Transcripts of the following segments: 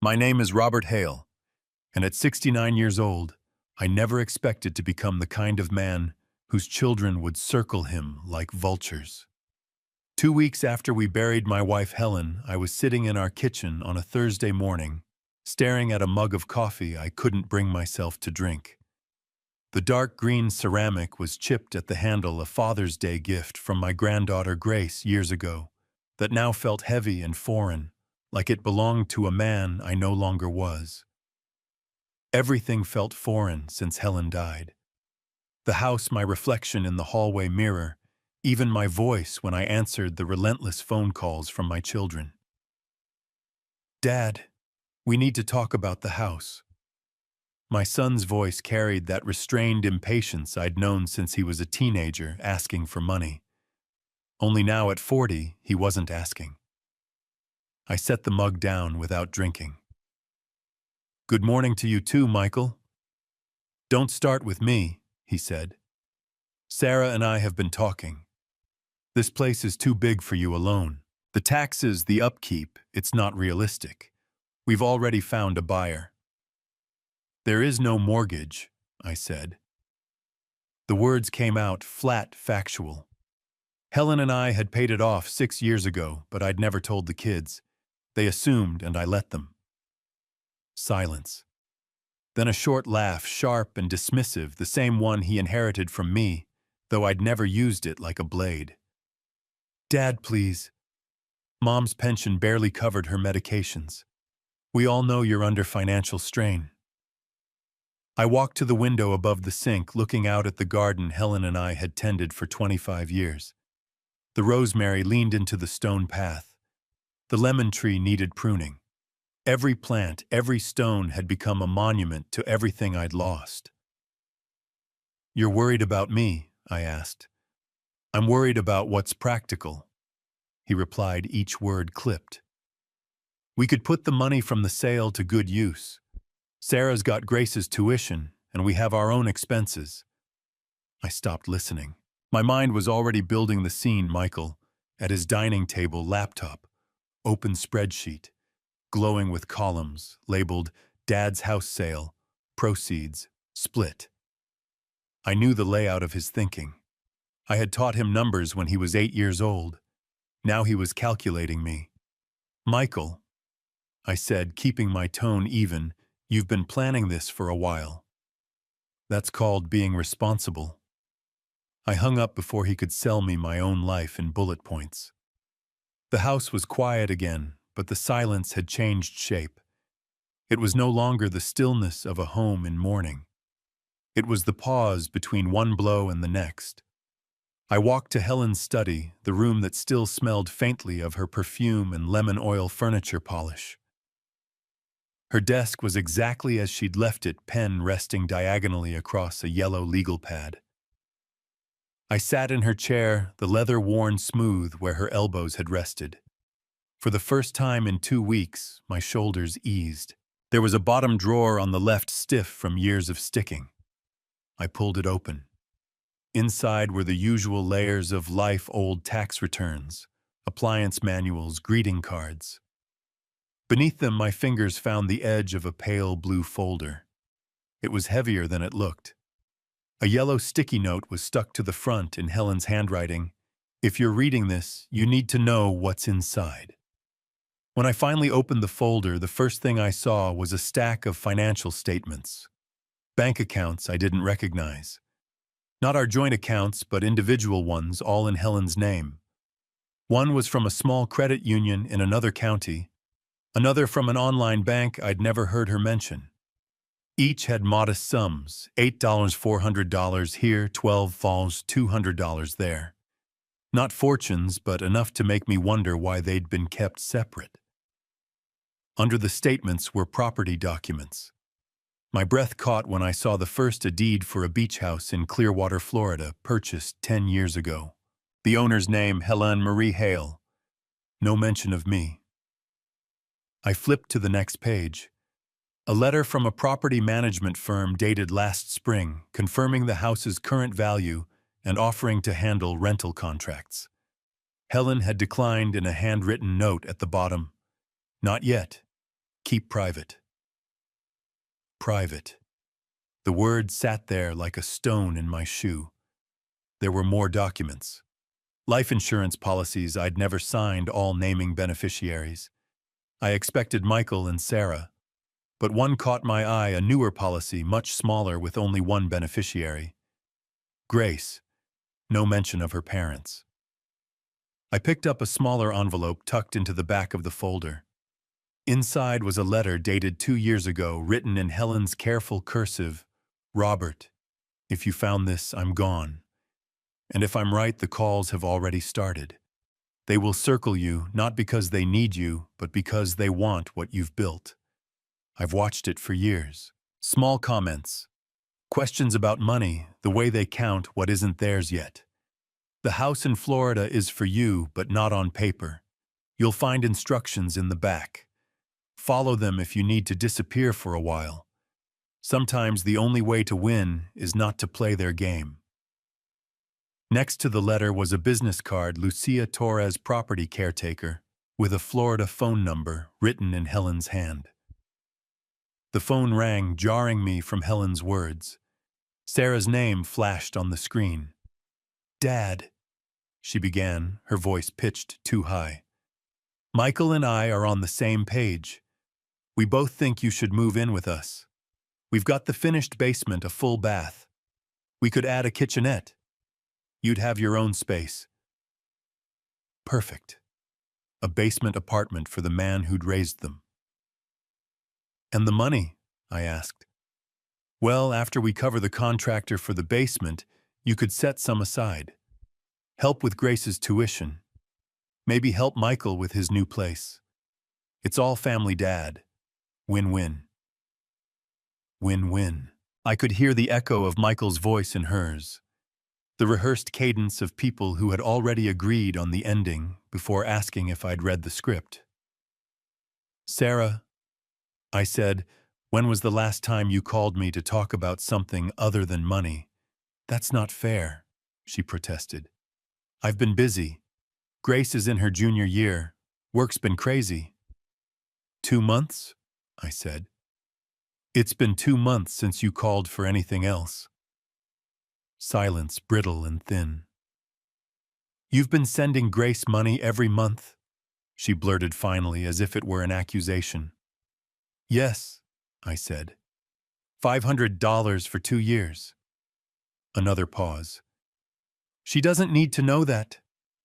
My name is Robert Hale, and at 69 years old, I never expected to become the kind of man whose children would circle him like vultures. 2 weeks after we buried my wife Helen, I was sitting in our kitchen on a Thursday morning, staring at a mug of coffee I couldn't bring myself to drink. The dark green ceramic was chipped at the handle, a Father's Day gift from my granddaughter Grace years ago, that now felt heavy and foreign, like it belonged to a man I no longer was. Everything felt foreign since Helen died. The house, my reflection in the hallway mirror, even my voice when I answered the relentless phone calls from my children. "Dad, we need to talk about the house." My son's voice carried that restrained impatience I'd known since he was a teenager asking for money. Only now at 40, he wasn't asking. I set the mug down without drinking. "Good morning to you too, Michael." "Don't start with me," he said. "Sarah and I have been talking. This place is too big for you alone. The taxes, the upkeep, it's not realistic. We've already found a buyer." "There is no mortgage," I said. The words came out flat, factual. Helen and I had paid it off 6 years ago, but I'd never told the kids. They assumed, and I let them. Silence. Then a short laugh, sharp and dismissive, the same one he inherited from me, though I'd never used it like a blade. "Dad, please. Mom's pension barely covered her medications. We all know you're under financial strain." I walked to the window above the sink, looking out at the garden Helen and I had tended for 25 years. The rosemary leaned into the stone path. The lemon tree needed pruning. Every plant, every stone had become a monument to everything I'd lost. "You're worried about me?" I asked. "I'm worried about what's practical," he replied, each word clipped. "We could put the money from the sale to good use. Sarah's got Grace's tuition, and we have our own expenses." I stopped listening. My mind was already building the scene: Michael, at his dining table, laptop, open spreadsheet, glowing with columns, labeled "Dad's House Sale, Proceeds, Split." I knew the layout of his thinking. I had taught him numbers when he was 8 years old. Now he was calculating me. "Michael," I said, keeping my tone even, "you've been planning this for a while. That's called being responsible." I hung up before he could sell me my own life in bullet points. The house was quiet again, but the silence had changed shape. It was no longer the stillness of a home in mourning. It was the pause between one blow and the next. I walked to Helen's study, the room that still smelled faintly of her perfume and lemon oil furniture polish. Her desk was exactly as she'd left it, pen resting diagonally across a yellow legal pad. I sat in her chair, the leather worn smooth where her elbows had rested. For the first time in 2 weeks, my shoulders eased. There was a bottom drawer on the left, stiff from years of sticking. I pulled it open. Inside were the usual layers of life-old tax returns, appliance manuals, greeting cards. Beneath them, my fingers found the edge of a pale blue folder. It was heavier than it looked. A yellow sticky note was stuck to the front in Helen's handwriting. "If you're reading this, you need to know what's inside." When I finally opened the folder, the first thing I saw was a stack of financial statements. Bank accounts I didn't recognize. Not our joint accounts, but individual ones, all in Helen's name. One was from a small credit union in another county, another from an online bank I'd never heard her mention. Each had modest sums: $8, $400 here, 12 falls, $200 there. Not fortunes, but enough to make me wonder why they'd been kept separate. Under the statements were property documents. My breath caught when I saw the first: a deed for a beach house in Clearwater, Florida, purchased 10 years ago. The owner's name, Helen Marie Hale. No mention of me. I flipped to the next page. A letter from a property management firm dated last spring, confirming the house's current value and offering to handle rental contracts. Helen had declined in a handwritten note at the bottom. "Not yet. Keep private. Private. The word sat there like a stone in my shoe. There were more documents. Life insurance policies I'd never signed, all naming beneficiaries. I expected Michael and Sarah, but one caught my eye, a newer policy, much smaller with only one beneficiary. Grace. No mention of her parents. I picked up a smaller envelope tucked into the back of the folder. Inside was a letter dated 2 years ago, written in Helen's careful cursive. Robert, if you found this, I'm gone. And if I'm right, the calls have already started. They will circle you, not because they need you, but because they want what you've built. I've watched it for years. Small comments. Questions about money, the way they count what isn't theirs yet. The house in Florida is for you, but not on paper. You'll find instructions in the back. Follow them if you need to disappear for a while. Sometimes the only way to win is not to play their game. Next to the letter was a business card, Lucia Torres, property caretaker, with a Florida phone number written in Helen's hand. The phone rang, jarring me from Helen's words. Sarah's name flashed on the screen. Dad, she began, her voice pitched too high. Michael and I are on the same page. We both think you should move in with us. We've got the finished basement, a full bath. We could add a kitchenette. You'd have your own space. Perfect. A basement apartment for the man who'd raised them. And the money? I asked. Well, after we cover the contractor for the basement, you could set some aside. Help with Grace's tuition. Maybe help Michael with his new place. It's all family, Dad. Win-win. Win-win. I could hear the echo of Michael's voice in hers. The rehearsed cadence of people who had already agreed on the ending before asking if I'd read the script. Sarah, I said, when was the last time you called me to talk about something other than money? That's not fair, she protested. I've been busy. Grace is in her junior year. Work's been crazy. 2 months? I said. It's been 2 months since you called for anything else. Silence, brittle and thin. You've been sending Grace money every month? She blurted finally, as if it were an accusation. Yes, I said. $500 for 2 years. Another pause. She doesn't need to know that,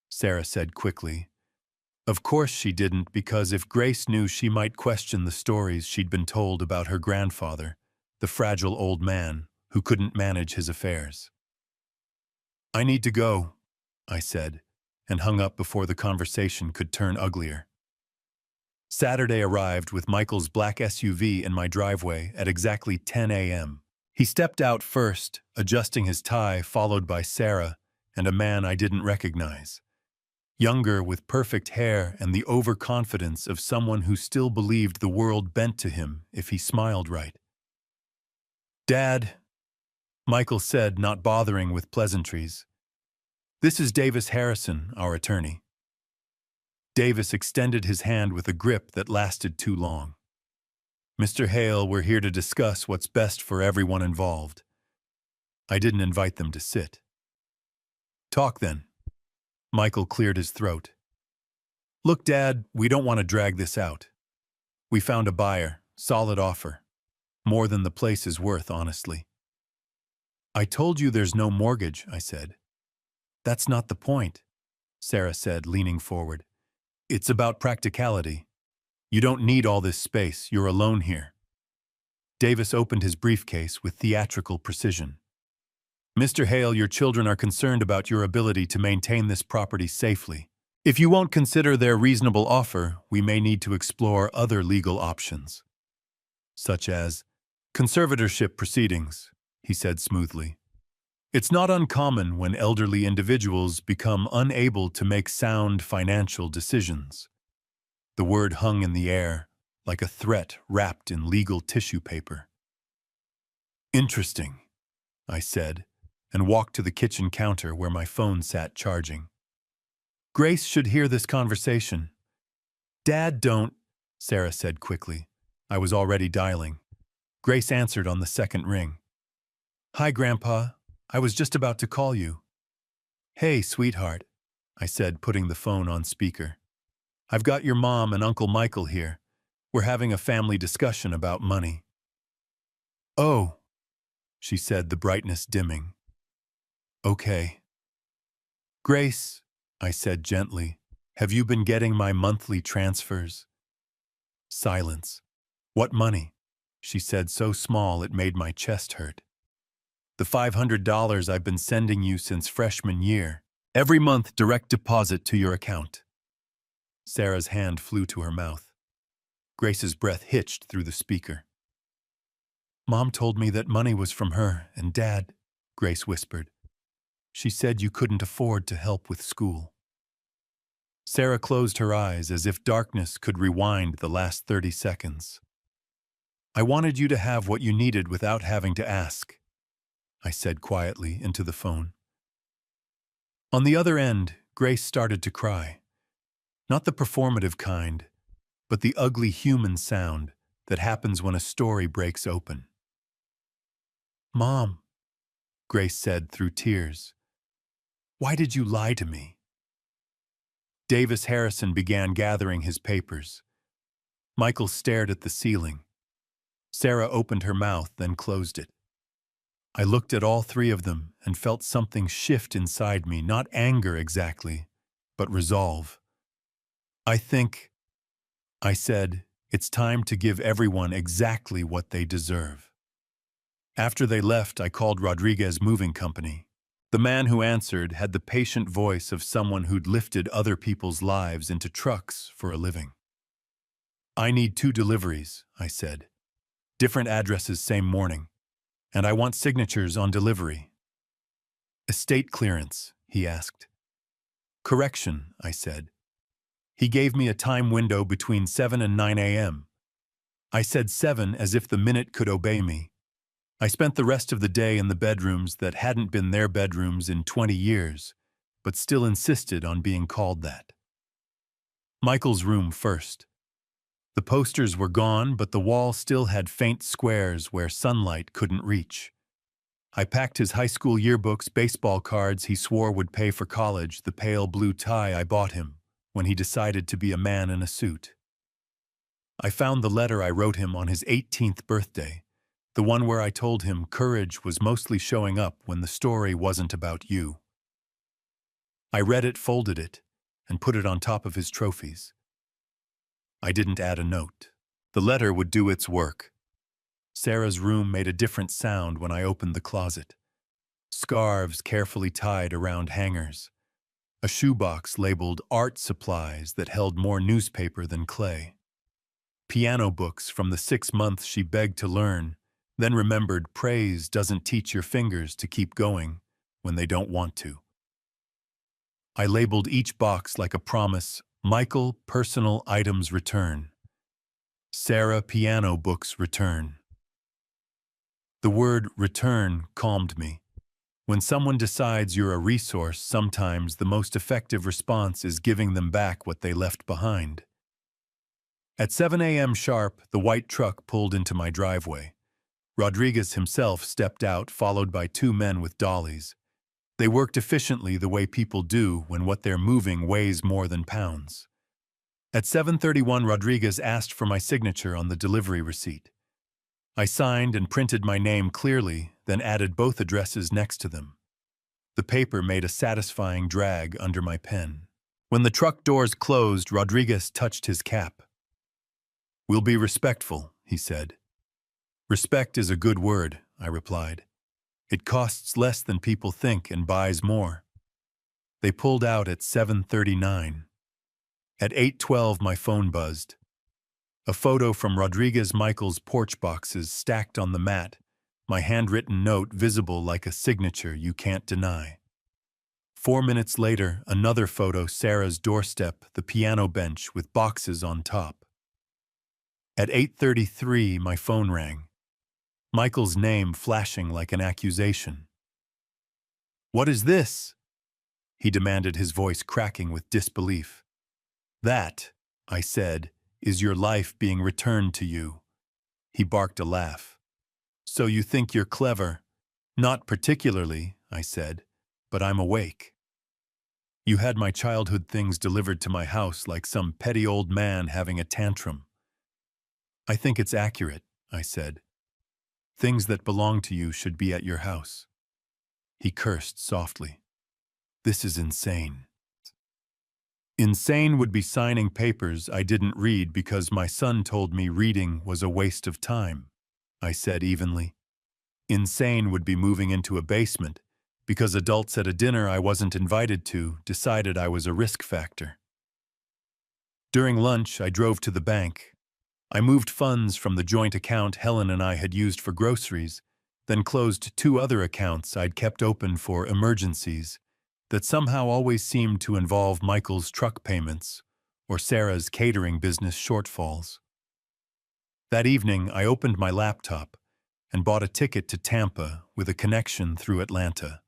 Sarah said quickly. Of course she didn't, because if Grace knew, she might question the stories she'd been told about her grandfather, the fragile old man who couldn't manage his affairs. I need to go, I said, and hung up before the conversation could turn uglier. Saturday arrived with Michael's black SUV in my driveway at exactly 10 a.m. He stepped out first, adjusting his tie, followed by Sarah and a man I didn't recognize. Younger, with perfect hair and the overconfidence of someone who still believed the world bent to him if he smiled right. Dad, Michael said, not bothering with pleasantries. This is Davis Harrison, our attorney. Davis extended his hand with a grip that lasted too long. Mr. Hale, we're here to discuss what's best for everyone involved. I didn't invite them to sit. Talk then. Michael cleared his throat. Look, Dad, we don't want to drag this out. We found a buyer, solid offer. More than the place is worth, honestly. I told you there's no mortgage, I said. That's not the point, Sarah said, leaning forward. It's about practicality. You don't need all this space, you're alone here. Davis opened his briefcase with theatrical precision. Mr. Hale, your children are concerned about your ability to maintain this property safely. If you won't consider their reasonable offer, we may need to explore other legal options, such as conservatorship proceedings, he said smoothly. It's not uncommon when elderly individuals become unable to make sound financial decisions. The word hung in the air, like a threat wrapped in legal tissue paper. Interesting, I said, and walked to the kitchen counter where my phone sat charging. Grace should hear this conversation. Dad, don't, Sarah said quickly. I was already dialing. Grace answered on the second ring. "Hi, Grandpa. I was just about to call you." "Hey, sweetheart," I said, putting the phone on speaker. "I've got your mom and Uncle Michael here. We're having a family discussion about money." "Oh," she said, the brightness dimming. "Okay." "Grace," I said gently, "have you been getting my monthly transfers?" Silence. "What money?" she said, so small it made my chest hurt. "The $500 I've been sending you since freshman year. Every month, direct deposit to your account." Sarah's hand flew to her mouth. Grace's breath hitched through the speaker. "Mom told me that money was from her and Dad," Grace whispered. "She said you couldn't afford to help with school." Sarah closed her eyes as if darkness could rewind the last 30 seconds. "I wanted you to have what you needed without having to ask," I said quietly into the phone. On the other end, Grace started to cry. Not the performative kind, but the ugly human sound that happens when a story breaks open. "Mom," Grace said through tears, "why did you lie to me?" Davis Harrison began gathering his papers. Michael stared at the ceiling. Sarah opened her mouth, then closed it. I looked at all three of them and felt something shift inside me, not anger exactly, but resolve. I think," I said, "it's time to give everyone exactly what they deserve." After they left, I called Rodriguez Moving Company. The man who answered had the patient voice of someone who'd lifted other people's lives into trucks for a living. "I need 2 deliveries," I said. "Different addresses same morning. And I want signatures on delivery." "Estate clearance?" he asked. "Correction," I said. He gave me a time window between 7 and 9 a.m. I said 7 as if the minute could obey me. I spent the rest of the day in the bedrooms that hadn't been their bedrooms in 20 years, but still insisted on being called that. Michael's room first. The posters were gone, but the wall still had faint squares where sunlight couldn't reach. I packed his high school yearbooks, baseball cards he swore would pay for college, the pale blue tie I bought him when he decided to be a man in a suit. I found the letter I wrote him on his 18th birthday, the one where I told him courage was mostly showing up when the story wasn't about you. I read it, folded it, and put it on top of his trophies. I didn't add a note. The letter would do its work. Sarah's room made a different sound when I opened the closet. Scarves carefully tied around hangers. A shoebox labeled art supplies that held more newspaper than clay. Piano books from the 6 months she begged to learn, then remembered praise doesn't teach your fingers to keep going when they don't want to. I labeled each box like a promise: Michael, personal items return. Sarah, piano books return. The word return calmed me. When someone decides you're a resource, sometimes the most effective response is giving them back what they left behind. At 7 a.m. sharp, the white truck pulled into my driveway. Rodriguez himself stepped out, followed by 2 men with dollies. They worked efficiently the way people do when what they're moving weighs more than pounds. At 7:31, Rodriguez asked for my signature on the delivery receipt. I signed and printed my name clearly, then added both addresses next to them. The paper made a satisfying drag under my pen. When the truck doors closed, Rodriguez touched his cap. "We'll be respectful," he said. "Respect is a good word," I replied. "It costs less than people think and buys more." They pulled out at 7:39. At 8:12, my phone buzzed. A photo from Rodriguez Michael's porch boxes stacked on the mat, my handwritten note visible like a signature you can't deny. 4 minutes later, another photo: Sarah's doorstep, the piano bench with boxes on top. At 8:33, my phone rang. Michael's name flashing like an accusation. "What is this?" he demanded, his voice cracking with disbelief. "That," I said, "is your life being returned to you. He barked a laugh. So you think you're clever? Not particularly, I said, but I'm awake. You had my childhood things delivered to my house like some petty old man having a tantrum. I think it's accurate, I said. Things that belong to you should be at your house. He cursed softly. This is insane. Insane would be signing papers I didn't read because my son told me reading was a waste of time, I said evenly. Insane would be moving into a basement because adults at a dinner I wasn't invited to decided I was a risk factor. During lunch, I drove to the bank. I moved funds from the joint account Helen and I had used for groceries, then closed 2 other accounts I'd kept open for emergencies that somehow always seemed to involve Michael's truck payments or Sarah's catering business shortfalls. That evening, I opened my laptop and bought a ticket to Tampa with a connection through Atlanta.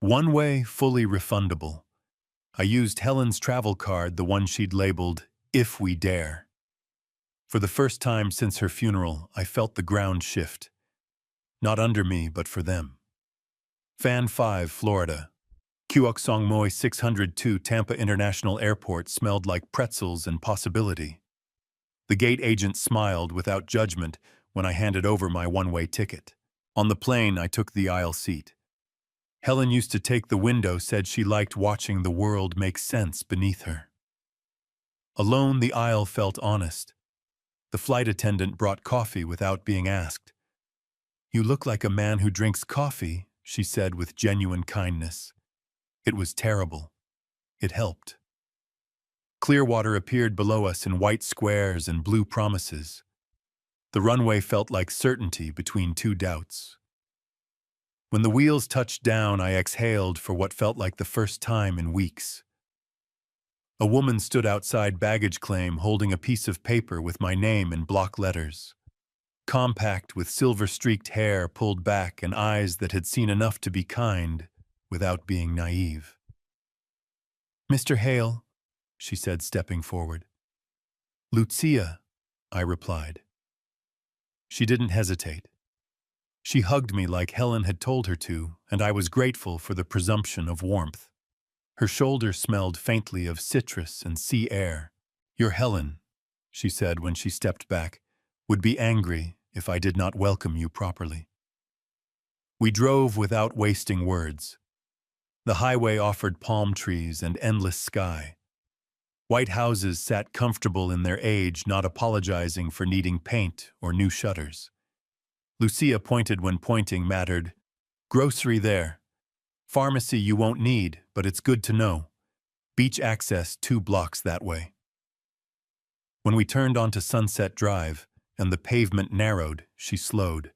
One way, fully refundable. I used Helen's travel card, the one she'd labeled, "If We Dare." For the first time since her funeral, I felt the ground shift. Not under me, but for them. Fan 5, Florida. Cuauhtémoc 602 Tampa International Airport smelled like pretzels and possibility. The gate agent smiled without judgment when I handed over my one-way ticket. On the plane, I took the aisle seat. Helen used to take the window, said she liked watching the world make sense beneath her. Alone, the aisle felt honest. The flight attendant brought coffee without being asked. "You look like a man who drinks coffee," she said with genuine kindness. It was terrible. It helped. Clearwater appeared below us in white squares and blue promises. The runway felt like certainty between 2 doubts. When the wheels touched down, I exhaled for what felt like the first time in weeks. A woman stood outside baggage claim holding a piece of paper with my name in block letters. Compact, with silver-streaked hair pulled back and eyes that had seen enough to be kind without being naive. "Mr. Hale," she said, stepping forward. "Lucia," I replied. She didn't hesitate. She hugged me like Helen had told her to, and I was grateful for the presumption of warmth. Her shoulder smelled faintly of citrus and sea air. "Your Helen," she said when she stepped back, "would be angry if I did not welcome you properly." We drove without wasting words. The highway offered palm trees and endless sky. White houses sat comfortable in their age, not apologizing for needing paint or new shutters. Lucia pointed when pointing mattered. "Grocery there. Pharmacy you won't need, but it's good to know. Beach access 2 blocks that way." When we turned onto Sunset Drive and the pavement narrowed, she slowed.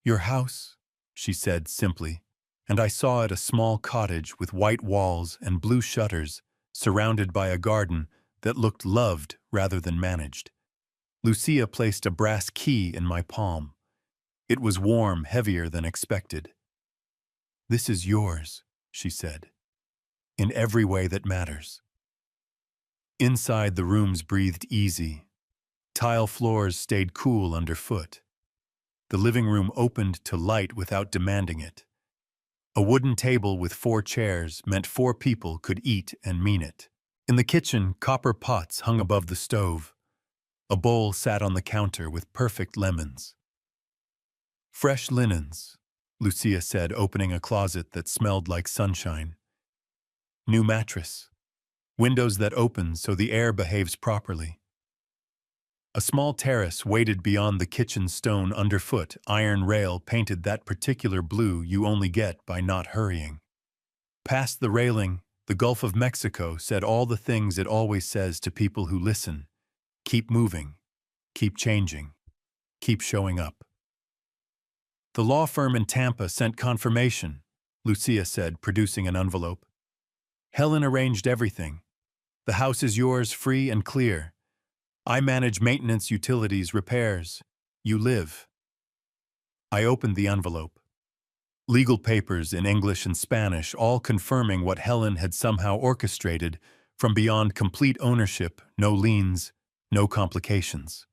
"Your house," she said simply, and I saw it a small cottage with white walls and blue shutters surrounded by a garden that looked loved rather than managed. Lucia placed a brass key in my palm. It was warm, heavier than expected. "This is yours," she said, "in every way that matters." Inside, the rooms breathed easy. Tile floors stayed cool underfoot. The living room opened to light without demanding it. A wooden table with 4 chairs meant 4 people could eat and mean it. In the kitchen, copper pots hung above the stove. A bowl sat on the counter with perfect lemons. "Fresh linens," Lucia said, opening a closet that smelled like sunshine. "New mattress. Windows that open so the air behaves properly." A small terrace waited beyond the kitchen stone underfoot. Iron rail painted that particular blue you only get by not hurrying. Past the railing, the Gulf of Mexico said all the things it always says to people who listen. Keep moving. Keep changing. Keep showing up. "The law firm in Tampa sent confirmation," Lucia said, producing an envelope. "Helen arranged everything. The house is yours, free and clear. I manage maintenance, utilities, repairs. You live." I opened the envelope. Legal papers in English and Spanish, all confirming what Helen had somehow orchestrated from beyond complete ownership, no liens, no complications.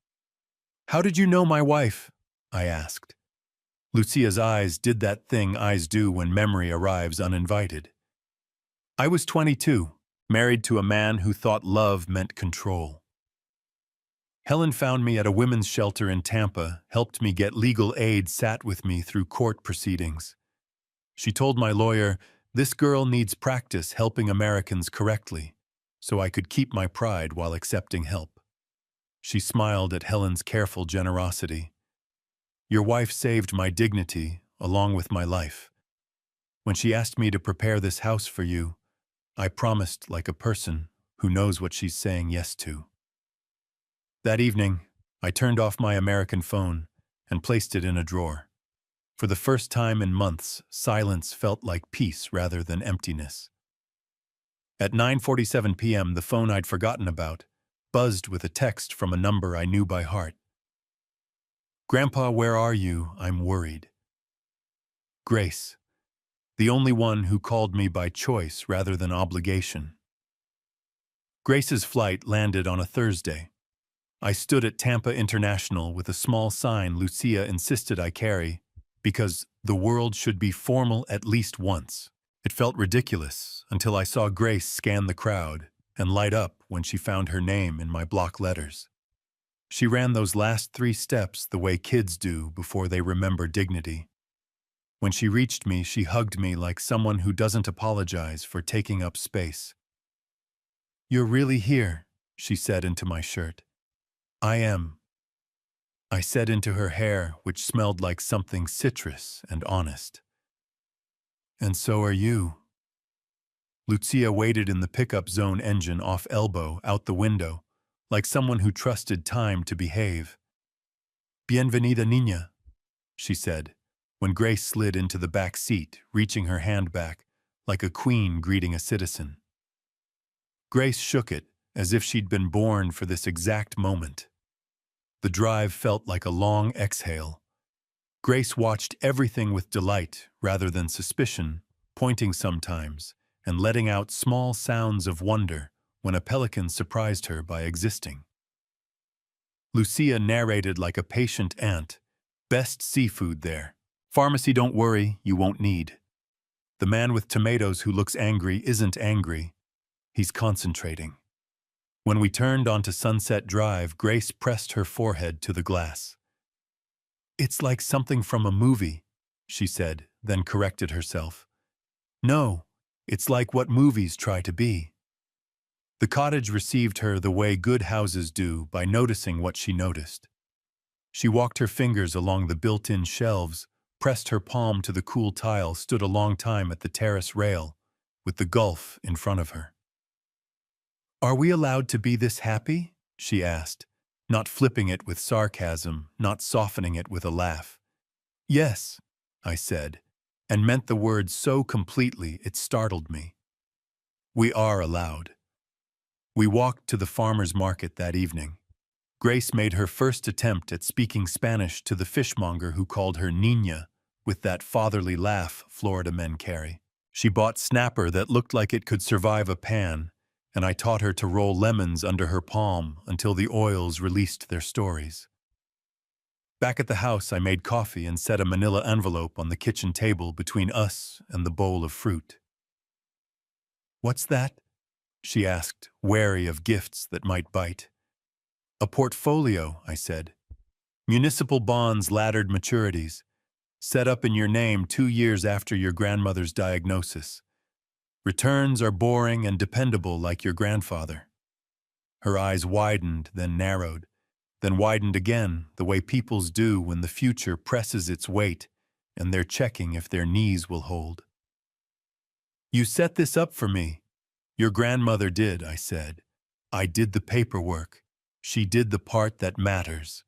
How did you know my wife? I asked. Lucia's eyes did that thing eyes do when memory arrives uninvited. I was 22, married to a man who thought love meant control. Helen found me at a women's shelter in Tampa, helped me get legal aid, sat with me through court proceedings. She told my lawyer, "This girl needs practice helping Americans correctly," so I could keep my pride while accepting help. She smiled at Helen's careful generosity. "Your wife saved my dignity, along with my life. When she asked me to prepare this house for you, I promised like a person who knows what she's saying yes to." That evening, I turned off my American phone and placed it in a drawer. For the first time in months, silence felt like peace rather than emptiness. At 9:47 p.m., the phone I'd forgotten about buzzed with a text from a number I knew by heart. "Grandpa, where are you? I'm worried." Grace, the only one who called me by choice rather than obligation. Grace's flight landed on a Thursday. I stood at Tampa International with a small sign Lucia insisted I carry, because the world should be formal at least once. It felt ridiculous until I saw Grace scan the crowd and light up when she found her name in my block letters. She ran those last 3 steps the way kids do before they remember dignity. When she reached me, she hugged me like someone who doesn't apologize for taking up space. "You're really here," she said into my shirt. "I am," I said into her hair, which smelled like something citrus and honest. "And so are you." Lucia waited in the pickup zone, engine off, elbow out the window, like someone who trusted time to behave. "Bienvenida, niña," she said, when Grace slid into the back seat, reaching her hand back, like a queen greeting a citizen. Grace shook it, as if she'd been born for this exact moment. The drive felt like a long exhale. Grace watched everything with delight rather than suspicion, pointing sometimes and letting out small sounds of wonder when a pelican surprised her by existing. Lucia narrated like a patient aunt. "Best seafood there. Pharmacy, don't worry, you won't need." The man with tomatoes who looks angry isn't angry. He's concentrating. When we turned onto Sunset Drive, Grace pressed her forehead to the glass. "It's like something from a movie," she said, then corrected herself. "No, it's like what movies try to be." The cottage received her the way good houses do, by noticing what she noticed. She walked her fingers along the built-in shelves, pressed her palm to the cool tile, stood a long time at the terrace rail, with the Gulf in front of her. "Are we allowed to be this happy?" she asked, not flipping it with sarcasm, not softening it with a laugh. "Yes," I said, and meant the word so completely it startled me. "We are allowed." We walked to the farmer's market that evening. Grace made her first attempt at speaking Spanish to the fishmonger who called her niña, with that fatherly laugh Florida men carry. She bought snapper that looked like it could survive a pan, and I taught her to roll lemons under her palm until the oils released their stories. Back at the house, I made coffee and set a manila envelope on the kitchen table between us and the bowl of fruit. "What's that?" she asked, wary of gifts that might bite. "A portfolio," I said. "Municipal bonds, laddered maturities. Set up in your name 2 years after your grandmother's diagnosis. Returns are boring and dependable like your grandfather." Her eyes widened, then narrowed, then widened again, the way people's do when the future presses its weight and they're checking if their knees will hold. "You set this up for me." "Your grandmother did," I said. "I did the paperwork. She did the part that matters."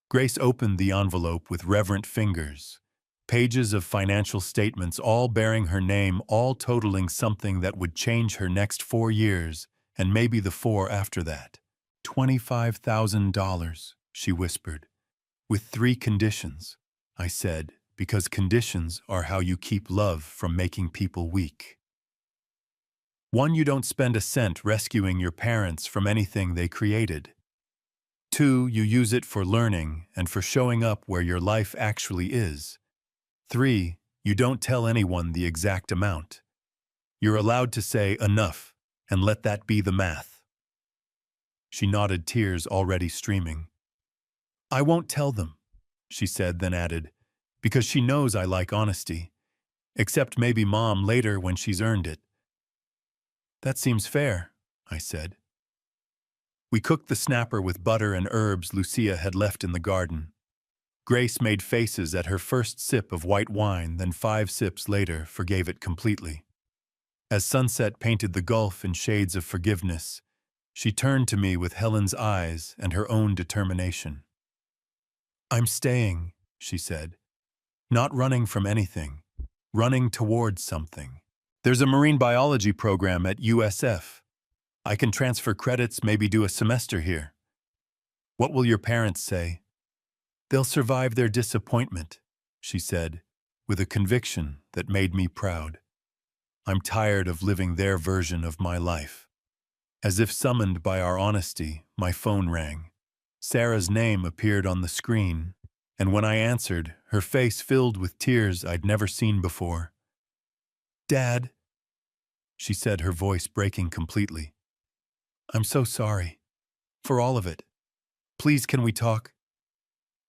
Grace opened the envelope with reverent fingers. Pages of financial statements, all bearing her name, all totaling something that would change her next 4 years, and maybe the 4 after that. $25,000, she whispered. "With 3 conditions," I said, because conditions are how you keep love from making people weak. 1, you don't spend a cent rescuing your parents from anything they created. 2, you use it for learning and for showing up where your life actually is. 3, you don't tell anyone the exact amount. You're allowed to say enough and let that be the math. She nodded, tears already streaming. I won't tell them, she said, then added, because she knows I like honesty. Except maybe Mom later when she's earned it. That seems fair, I said. We cooked the snapper with butter and herbs Lucia had left in the garden. Grace made faces at her first sip of white wine, then 5 sips later forgave it completely. As sunset painted the gulf in shades of forgiveness, she turned to me with Helen's eyes and her own determination. I'm staying, she said. Not running from anything, running towards something. There's a marine biology program at USF. I can transfer credits, maybe do a semester here. What will your parents say? They'll survive their disappointment, she said, with a conviction that made me proud. I'm tired of living their version of my life. As if summoned by our honesty, my phone rang. Sarah's name appeared on the screen, and when I answered, her face filled with tears I'd never seen before. Dad, she said, her voice breaking completely. I'm so sorry. For all of it. Please, can we talk?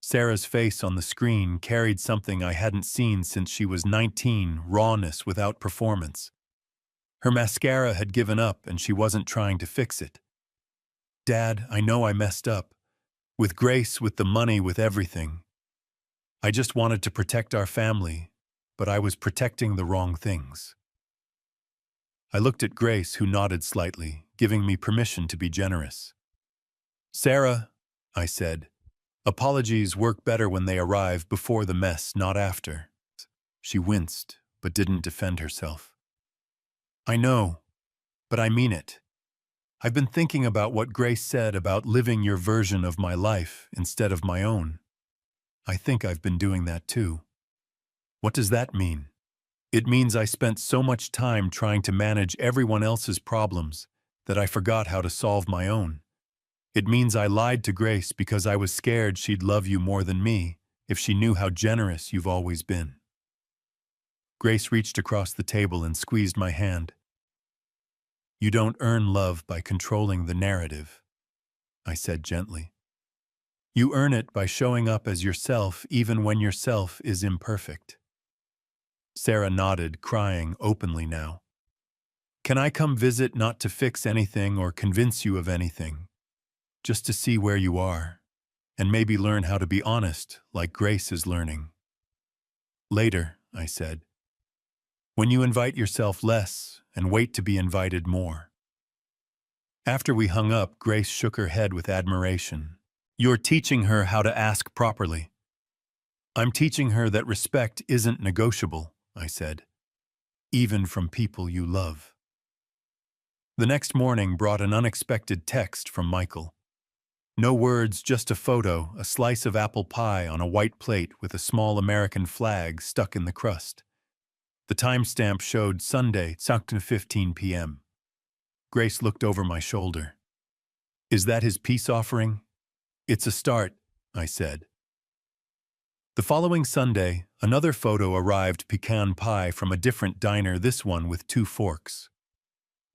Sarah's face on the screen carried something I hadn't seen since she was 19, rawness without performance. Her mascara had given up and she wasn't trying to fix it. Dad, I know I messed up. With Grace, with the money, with everything. I just wanted to protect our family, but I was protecting the wrong things. I looked at Grace, who nodded slightly, giving me permission to be generous. Sarah, I said, apologies work better when they arrive before the mess, not after. She winced, but didn't defend herself. I know, but I mean it. I've been thinking about what Grace said about living your version of my life instead of my own. I think I've been doing that too. What does that mean? It means I spent so much time trying to manage everyone else's problems that I forgot how to solve my own. It means I lied to Grace because I was scared she'd love you more than me if she knew how generous you've always been. Grace reached across the table and squeezed my hand. You don't earn love by controlling the narrative, I said gently. You earn it by showing up as yourself even when yourself is imperfect. Sarah nodded, crying openly now. Can I come visit, not to fix anything or convince you of anything, just to see where you are, and maybe learn how to be honest like Grace is learning? Later, I said. When you invite yourself less and wait to be invited more. After we hung up, Grace shook her head with admiration. You're teaching her how to ask properly. I'm teaching her that respect isn't negotiable, I said, even from people you love. The next morning brought an unexpected text from Michael. No words, just a photo, a slice of apple pie on a white plate with a small American flag stuck in the crust. The timestamp showed Sunday, 15 p.m. Grace looked over my shoulder. Is that his peace offering? It's a start, I said. The following Sunday, another photo arrived, pecan pie from a different diner, this one with 2 forks.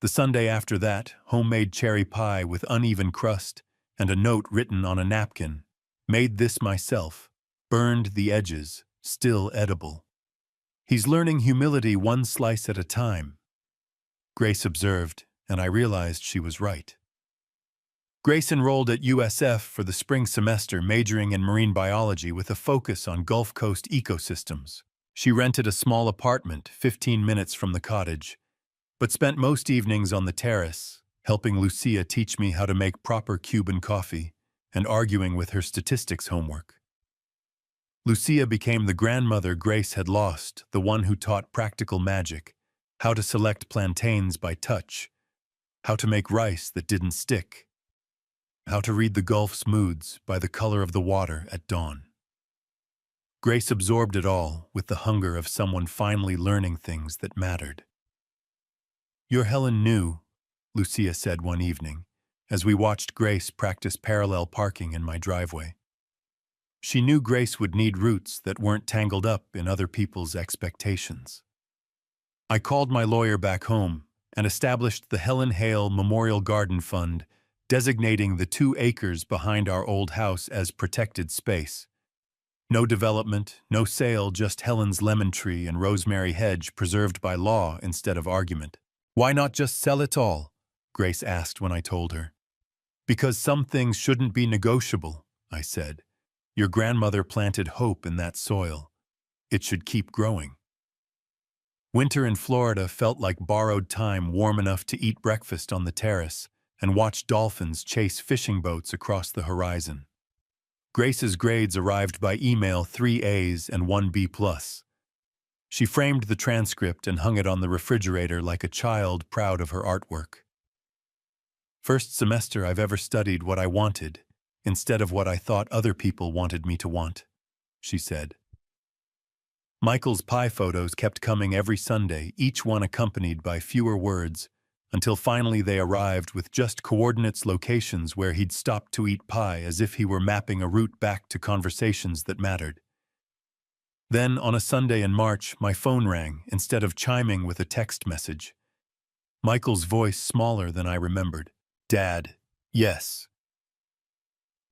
The Sunday after that, homemade cherry pie with uneven crust and a note written on a napkin. Made this myself, burned the edges, still edible. He's learning humility one slice at a time. Grace observed, and I realized she was right. Grace enrolled at USF for the spring semester, majoring in marine biology with a focus on Gulf Coast ecosystems. She rented a small apartment 15 minutes from the cottage, but spent most evenings on the terrace, helping Lucia teach me how to make proper Cuban coffee and arguing with her statistics homework. Lucia became the grandmother Grace had lost, the one who taught practical magic, how to select plantains by touch, how to make rice that didn't stick, how to read the Gulf's moods by the color of the water at dawn. Grace absorbed it all with the hunger of someone finally learning things that mattered. Your Helen knew, Lucia said one evening. as we watched Grace practice parallel parking in my driveway. She knew Grace would need routes that weren't tangled up in other people's expectations. I called my lawyer back home and established the Helen Hale Memorial Garden Fund, designating the 2 acres behind our old house as protected space. No development, no sale, just Helen's lemon tree and rosemary hedge preserved by law instead of argument. "Why not just sell it all?" Grace asked when I told her. "Because some things shouldn't be negotiable," I said. "Your grandmother planted hope in that soil. It should keep growing." Winter in Florida felt like borrowed time, warm enough to eat breakfast on the terrace and watch dolphins chase fishing boats across the horizon. Grace's grades arrived by email: 3 A's and 1 B+. She framed the transcript and hung it on the refrigerator like a child proud of her artwork. "First semester I've ever studied what I wanted, instead of what I thought other people wanted me to want," she said. Michael's pie photos kept coming every Sunday, each one accompanied by fewer words, until finally they arrived with just coordinates, locations where he'd stopped to eat pie, as if he were mapping a route back to conversations that mattered. Then, on a Sunday in March, my phone rang instead of chiming with a text message. Michael's voice smaller than I remembered. "Dad, yes.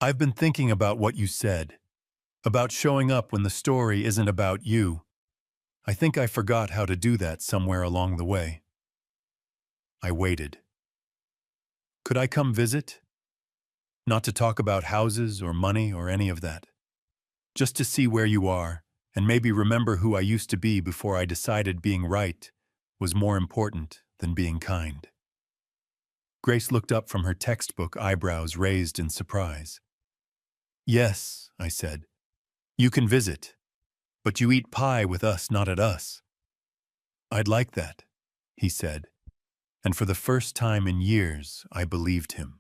I've been thinking about what you said, about showing up when the story isn't about you. I think I forgot how to do that somewhere along the way." I waited. "Could I come visit? Not to talk about houses or money or any of that. Just to see where you are, and maybe remember who I used to be before I decided being right was more important than being kind." Grace looked up from her textbook, eyebrows raised in surprise. "Yes," I said. "You can visit, but you eat pie with us, not at us." "I'd like that," he said, and for the first time in years, I believed him.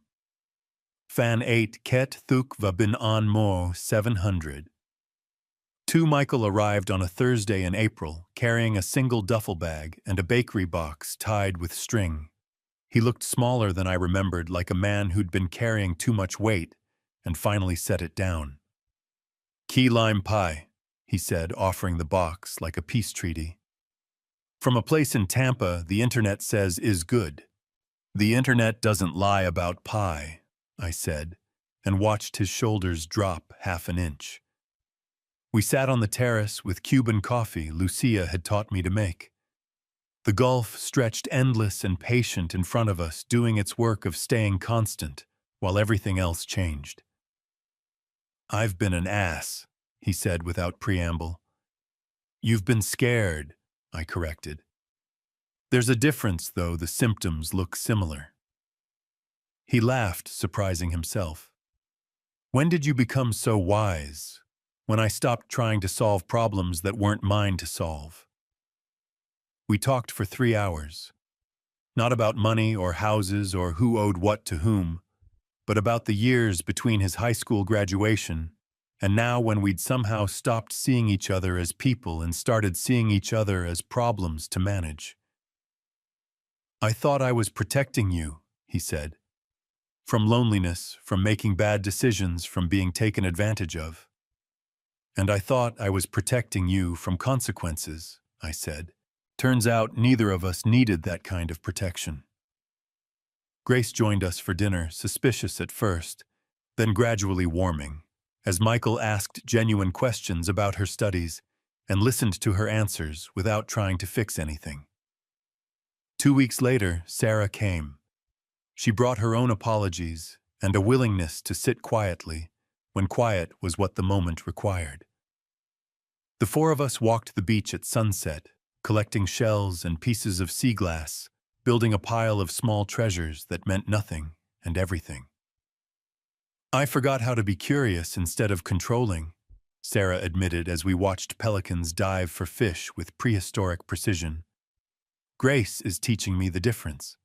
Fan 8 Ket Thuk Va Bin An Mo 700. 2 Michael arrived on a Thursday in April, carrying a single duffel bag and a bakery box tied with string. He looked smaller than I remembered, like a man who'd been carrying too much weight and finally set it down. "Key lime pie," he said, offering the box like a peace treaty. "From a place in Tampa the internet says is good." "The internet doesn't lie about pie," I said, and watched his shoulders drop half an inch. We sat on the terrace with Cuban coffee Lucia had taught me to make. The Gulf stretched endless and patient in front of us, doing its work of staying constant while everything else changed. "I've been an ass," he said without preamble. "You've been scared," I corrected. "There's a difference, though the symptoms look similar." He laughed, surprising himself. "When did you become so wise? When I stopped trying to solve problems that weren't mine to solve." We talked for 3 hours. Not about money or houses or who owed what to whom, but about the years between his high school graduation and now, when we'd somehow stopped seeing each other as people and started seeing each other as problems to manage. "I thought I was protecting you," he said. "From loneliness, from making bad decisions, from being taken advantage of." "And I thought I was protecting you from consequences," I said. "Turns out neither of us needed that kind of protection." Grace joined us for dinner, suspicious at first, then gradually warming, as Michael asked genuine questions about her studies and listened to her answers without trying to fix anything. 2 weeks later, Sarah came. She brought her own apologies and a willingness to sit quietly when quiet was what the moment required. The 4 of us walked the beach at sunset, collecting shells and pieces of sea glass, building a pile of small treasures that meant nothing and everything. "I forgot how to be curious instead of controlling," Sarah admitted as we watched pelicans dive for fish with prehistoric precision. "Grace is teaching me the difference."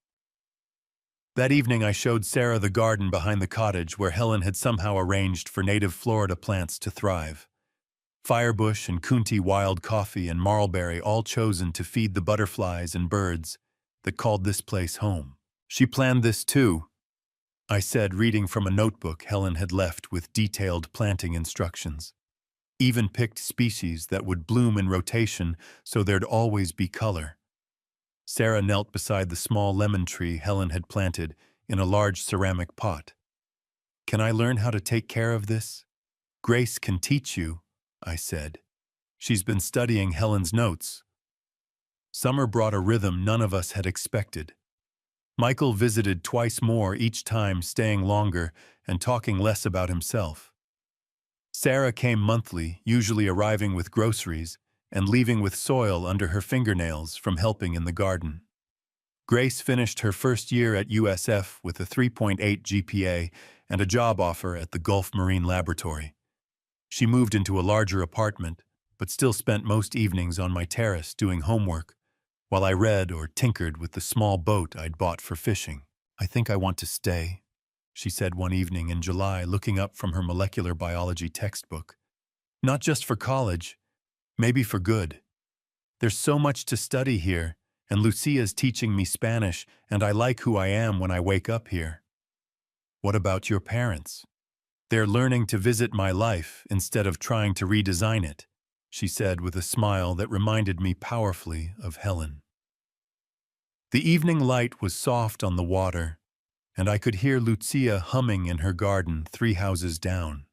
That evening I showed Sarah the garden behind the cottage where Helen had somehow arranged for native Florida plants to thrive. Firebush and Coontie wild coffee and marlberry, all chosen to feed the butterflies and birds that called this place home. "She planned this too," I said, reading from a notebook Helen had left with detailed planting instructions. Even picked species that would bloom in rotation so there'd always be color. Sarah knelt beside the small lemon tree Helen had planted in a large ceramic pot. "Can I learn how to take care of this?" "Grace can teach you," I said. "She's been studying Helen's notes." Summer brought a rhythm none of us had expected. Michael visited twice more, each time staying longer and talking less about himself. Sarah came monthly, usually arriving with groceries and leaving with soil under her fingernails from helping in the garden. Grace finished her first year at USF with a 3.8 GPA and a job offer at the Gulf Marine Laboratory. She moved into a larger apartment, but still spent most evenings on my terrace doing homework, while I read or tinkered with the small boat I'd bought for fishing. "I think I want to stay," she said one evening in July, looking up from her molecular biology textbook. "Not just for college, maybe for good. There's so much to study here, and Lucia's teaching me Spanish, and I like who I am when I wake up here." "What about your parents?" "They're learning to visit my life instead of trying to redesign it," she said with a smile that reminded me powerfully of Helen. The evening light was soft on the water, and I could hear Lucia humming in her garden 3 houses down.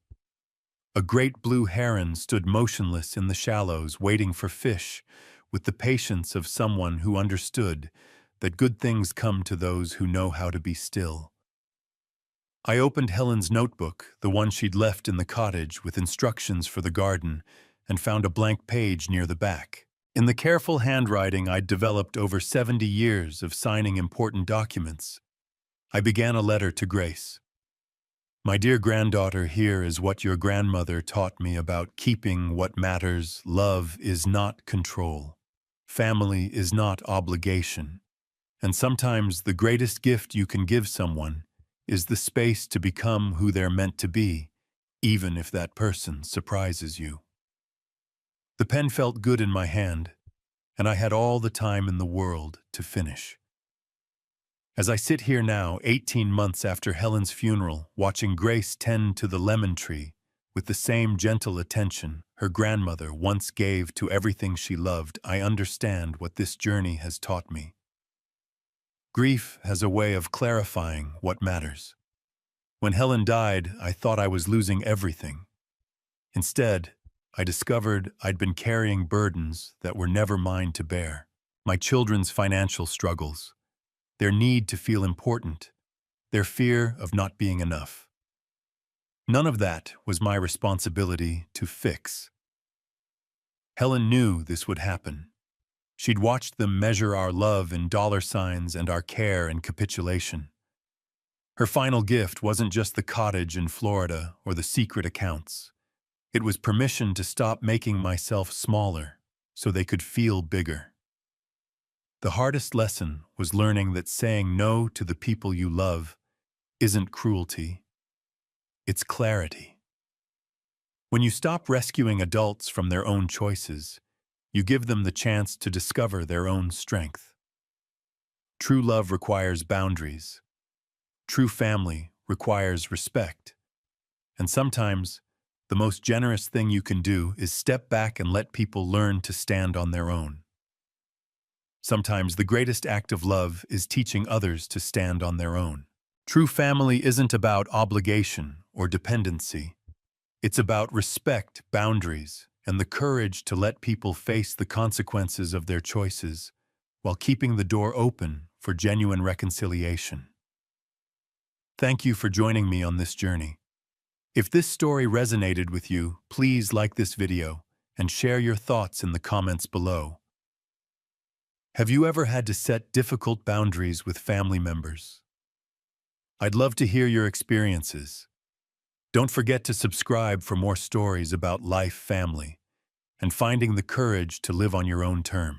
A great blue heron stood motionless in the shallows, waiting for fish, with the patience of someone who understood that good things come to those who know how to be still. I opened Helen's notebook, the one she'd left in the cottage with instructions for the garden, and found a blank page near the back. In the careful handwriting I'd developed over 70 years of signing important documents, I began a letter to Grace. "My dear granddaughter, here is what your grandmother taught me about keeping what matters. Love is not control. Family is not obligation. And sometimes the greatest gift you can give someone is the space to become who they're meant to be, even if that person surprises you." The pen felt good in my hand, and I had all the time in the world to finish. As I sit here now, 18 months after Helen's funeral, watching Grace tend to the lemon tree with the same gentle attention her grandmother once gave to everything she loved, I understand what this journey has taught me. Grief has a way of clarifying what matters. When Helen died, I thought I was losing everything. Instead, I discovered I'd been carrying burdens that were never mine to bear. My children's financial struggles, their need to feel important, their fear of not being enough. None of that was my responsibility to fix. Helen knew this would happen. She'd watched them measure our love in dollar signs and our care in capitulation. Her final gift wasn't just the cottage in Florida or the secret accounts. It was permission to stop making myself smaller so they could feel bigger. The hardest lesson was learning that saying no to the people you love isn't cruelty. It's clarity. When you stop rescuing adults from their own choices, you give them the chance to discover their own strength. True love requires boundaries. True family requires respect. And sometimes, the most generous thing you can do is step back and let people learn to stand on their own. Sometimes the greatest act of love is teaching others to stand on their own. True family isn't about obligation or dependency. It's about respect, boundaries, and the courage to let people face the consequences of their choices while keeping the door open for genuine reconciliation. Thank you for joining me on this journey. If this story resonated with you, please like this video and share your thoughts in the comments below. Have you ever had to set difficult boundaries with family members? I'd love to hear your experiences. Don't forget to subscribe for more stories about life, family, and finding the courage to live on your own terms.